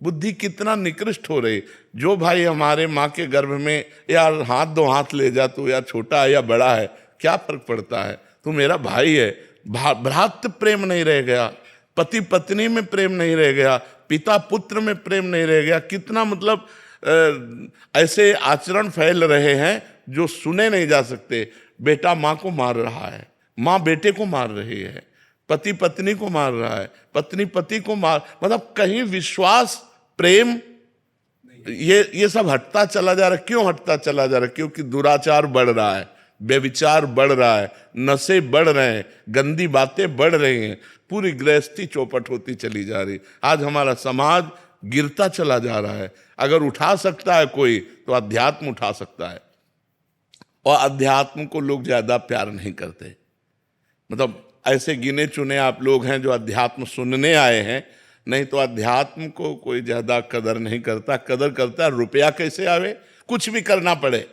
बुद्धि कितना निकृष्ट हो रही। जो भाई हमारे माँ के गर्भ में यार हाथ दो हाथ ले जा, तू यार छोटा है या बड़ा है, क्या फर्क पड़ता है, तू मेरा भाई है। भ्रातृ प्रेम नहीं रह गया, पति पत्नी में प्रेम नहीं रह गया, पिता पुत्र में प्रेम नहीं रह गया। कितना मतलब ऐसे आचरण फैल रहे हैं जो सुने नहीं जा सकते। बेटा माँ को मार रहा है, माँ बेटे को मार रही है, पति पत्नी को मार रहा है, पत्नी पति को मार, मतलब कहीं विश्वास, प्रेम, ये सब हटता चला जा रहा है। क्यों हटता चला जा रहा है? क्योंकि दुराचार बढ़ रहा है, व्यभिचार बढ़ रहा है, नशे बढ़ रहे हैं, गंदी बातें बढ़ रही हैं, पूरी गृहस्थी चौपट होती चली जा रही। आज हमारा समाज गिरता चला जा रहा है। अगर उठा सकता है कोई तो अध्यात्म उठा सकता है, और अध्यात्म को लोग ज्यादा प्यार नहीं करते। मतलब ऐसे गिने चुने आप लोग हैं जो अध्यात्म सुनने आए हैं, नहीं तो अध्यात्म को कोई ज्यादा कदर नहीं करता। कदर करता है रुपया कैसे आवे, कुछ भी करना पड़े।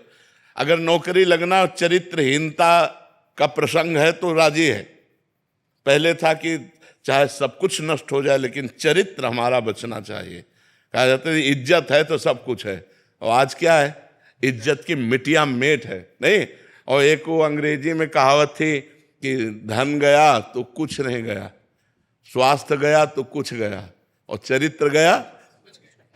अगर नौकरी लगना, चरित्रहीनता का प्रसंग है तो राजी है। पहले था कि चाहे सब कुछ नष्ट हो जाए लेकिन चरित्र हमारा बचना चाहिए। कहा जाता है इज्जत है तो सब कुछ है, और आज क्या है, इज्जत की मिटिया मेट है, नहीं। और एक वो अंग्रेजी में कहावत थी कि धन गया तो कुछ नहीं गया, स्वास्थ्य गया तो कुछ गया, और चरित्र गया।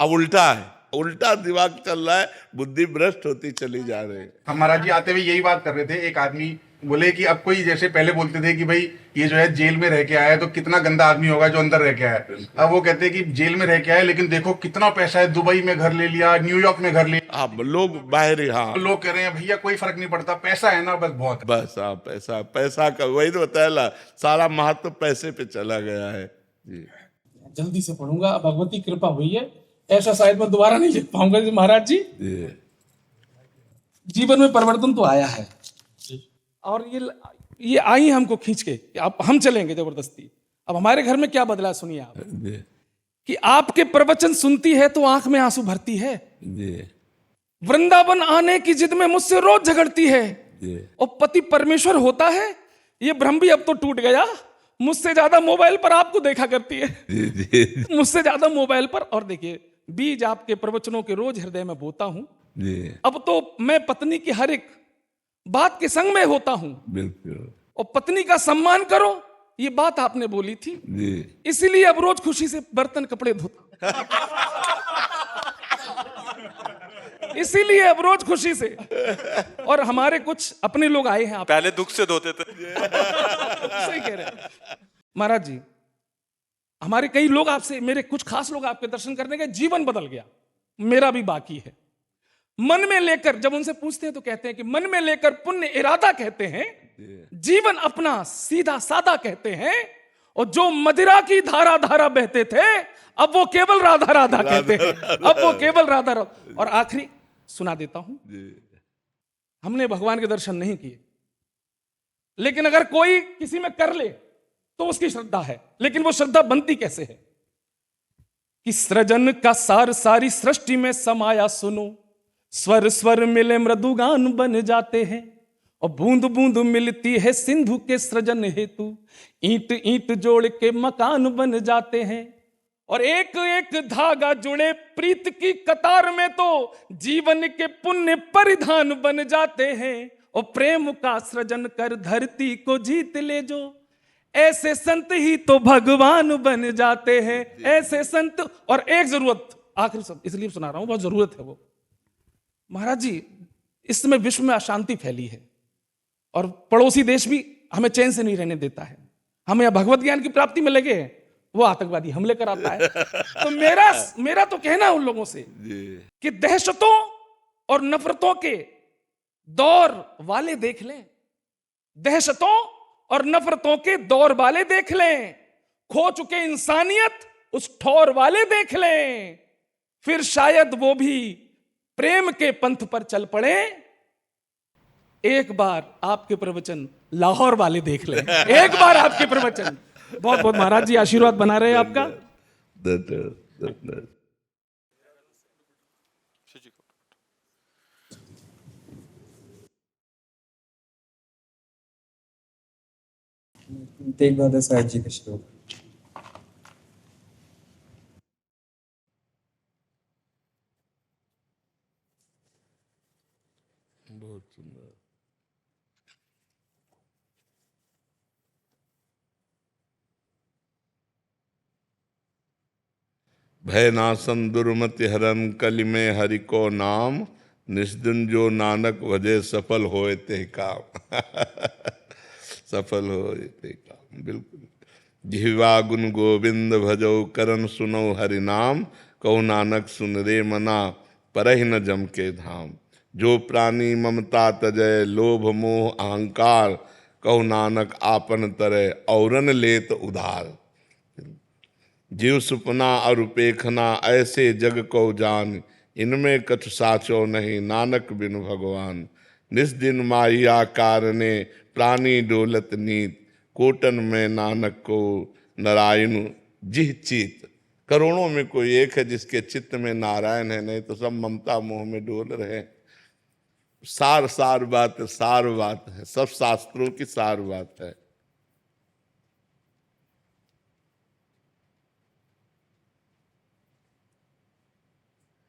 अब उल्टा है, उल्टा दिमाग चल रहा है, बुद्धि भ्रष्ट होती चली जा रही है। हम महाराज जी आते हुए यही बात कर रहे थे। एक आदमी बोले कि अब कोई, जैसे पहले बोलते थे कि भाई ये जो है जेल में रह के आया है तो कितना गंदा आदमी होगा जो अंदर रह के आया है। अब वो कहते हैं कि जेल में रह के आया लेकिन देखो कितना पैसा है, दुबई में घर ले लिया, न्यूयॉर्क में घर ले लिया। अब लोग बाहर, हाँ, लोग कह रहे हैं भैया कोई फर्क नहीं पड़ता, पैसा है ना, बस बहुत है। बस हाँ, पैसा, पैसा का वही तो बताया, सारा महत्व पैसे पे चला गया है जी। जल्दी से पढ़ूंगा, भगवती कृपा हुई है, ऐसा शायद मैं दोबारा नहीं लिख पाऊंगा जी महाराज जी। जीवन में परिवर्तन तो आया है, और ये आई हमको खींच के, अब हम चलेंगे जबरदस्ती। अब हमारे घर में क्या बदला सुनिए आप, कि आपके प्रवचन सुनती है तो आंख में आंसू भरती है, वृंदावन आने की जिद में मुझसे रोज झगड़ती है, और पति परमेश्वर होता है ये भ्रम भी अब तो टूट गया। मुझसे ज्यादा मोबाइल पर आपको देखा करती है, मुझसे ज्यादा मोबाइल पर। और देखिए बीज आपके प्रवचनों के रोज हृदय में बोता हूं। जी अब तो मैं पत्नी की हर एक बात के संग में होता हूं, बिल्कुल और पत्नी का सम्मान करो, ये बात आपने बोली थी, जी इसीलिए अब रोज खुशी से बर्तन कपड़े धोता इसीलिए अब रोज खुशी से। और हमारे कुछ अपने लोग आए हैं, आप पहले दुख से धोते थे। सही कह रहे हैं महाराज जी। हमारे कई लोग आपसे, मेरे कुछ खास लोग आपके दर्शन करने गए, जीवन बदल गया, मेरा भी बाकी है। मन में लेकर, जब उनसे पूछते हैं तो कहते हैं कि मन में लेकर पुण्य इरादा कहते हैं, जीवन अपना सीधा सादा कहते हैं, और जो मदिरा की धारा धारा बहते थे अब वो केवल राधा राधा कहते हैं, अब वो केवल राधा राधा। और आखिरी सुना देता हूं, हमने भगवान के दर्शन नहीं किए, लेकिन अगर कोई किसी में कर ले तो उसकी श्रद्धा है, लेकिन वो श्रद्धा बनती कैसे है कि सृजन का सार सारी सृष्टि में समाया सुनो, स्वर स्वर मिले मृदुगान बन जाते हैं, और बूंद बूंद मिलती है सिंधु के सृजन हेतु, ईंट ईंट जोड़ के मकान बन जाते हैं, और एक एक धागा जुड़े प्रीत की कतार में तो जीवन के पुण्य परिधान बन जाते हैं, और प्रेम का सृजन कर धरती को जीत ले जो, ऐसे संत ही तो भगवान बन जाते हैं, ऐसे संत। और एक जरूरत, आखिरी शब्द इसलिए सुना रहा हूं, बहुत जरूरत है वो। महाराज जी, इस समय विश्व में अशांति फैली है, और पड़ोसी देश भी हमें चैन से नहीं रहने देता है। हम यहाँ भगवत ज्ञान की प्राप्ति में लगे हैं, वो आतंकवादी हमले कराता है। तो मेरा तो कहना है उन लोगों से कि दहशतों और नफरतों के दौर वाले देख लें, दहशतों और नफरतों के दौर वाले देख लें, खो चुके इंसानियत उस ठौर वाले देख लें, फिर शायद वो भी प्रेम के पंथ पर चल पड़े। एक बार आपके प्रवचन लाहौर वाले देख लें, एक बार आपके प्रवचन। बहुत बहुत महाराज जी आशीर्वाद बना रहे आपका। तेग बहादुर साहब जी का श्लोक। बहुत सुंदर। भय नासन दुर्मति हरन कलि में हरि को नाम, निस्दिन जो नानक भजे सफल होए ते काम। सफल होए ते काम, बिल्कुल। जिह्वा गुण गोविंद भजो करन सुनो हरि नाम, कहो नानक सुन रे मना परहि न जम के धाम। जो प्राणी ममता तजय लोभ मोह अहंकार, कहो नानक आपन तरय औरन लेत उधार। जीव सुपना और उपेखना ऐसे जग को जान, इनमें कछु साचो नहीं नानक बिनु भगवान। निस दिन माया कारणे प्राणी डोलत नीत, कोटन में नानक को नारायण जिह चित। करोड़ों में कोई एक है जिसके चित्त में नारायण है, नहीं तो सब ममता मोह में डोल रहे। सार बात है, सब शास्त्रों की सार बात है।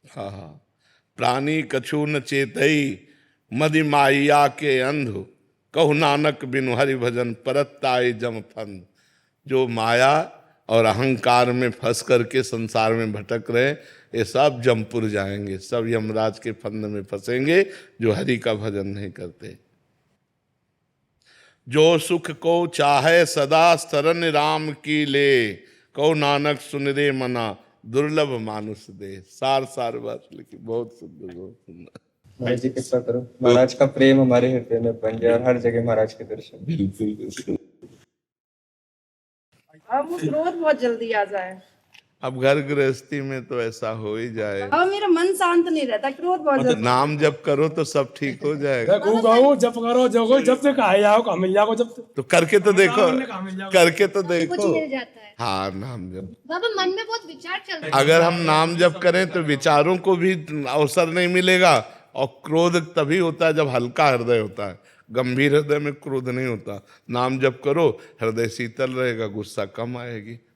हाँ, प्राणी कछु न चेतई मदि माया के अंध, कहु नानक बिनु हरि भजन परत्ताई जम फंद। जो माया और अहंकार में फंस करके संसार में भटक रहे, ये सब जमपुर जाएंगे, सब यमराज के फंद में फंसेंगे जो हरि का भजन नहीं करते। जो सुख को चाहे सदा शरण राम की ले, कहो नानक सुन रे मना दुर्लभ मानुष दे। सार बात लिखी, बहुत सुंदर, बहुत सुंदर। महाराज जी कृपा करो, महाराज का प्रेम हमारे हृदय में बन जाए और हर जगह महाराज के दर्शन। बिल्कुल बिल्कुल। अब वो क्रोध बहुत जल्दी आ जाए। अब घर गृहस्थी में तो ऐसा हो ही जाए। अब मेरा मन शांत नहीं रहता, क्रोध बहुत जल्दी। नाम जप करो तो सब ठीक हो जाएगा। जब करो जब से कहा जाओ का मिल जाओ, जब तो करके तो देखो, करके तो कुछ देखो। मिल जाता है। हाँ, नाम जप। बाबा मन में बहुत विचार चल रहे हैं। अगर हम नाम जप करें तो विचारों को भी अवसर नहीं मिलेगा, और क्रोध तभी होता है जब हल्का हृदय होता है। गंभीर हृदय में क्रोध नहीं होता। नाम जप करो, हृदय शीतल रहेगा, गुस्सा कम आएगी।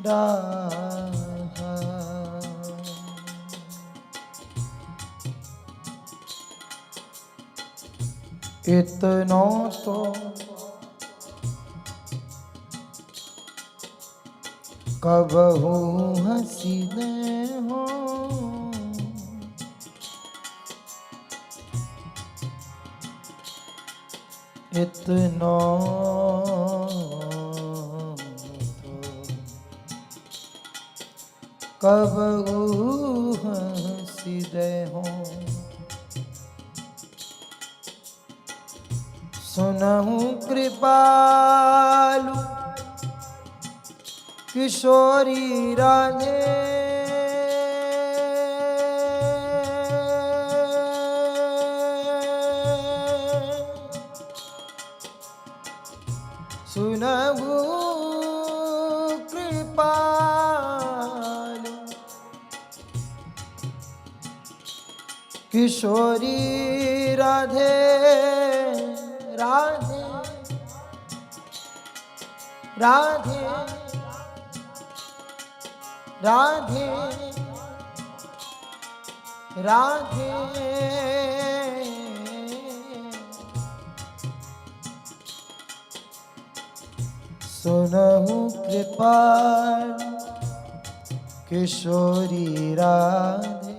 राधा। इतना तो कबहू हसीने हो, इतना कबहू हसीने हो। सुनहु कृपालु किशोरी राधे, सुनहु कृपालु किशोरी राधे, राधे राधे राधे राधे। सुनहु कृपाल किशोरी राधे।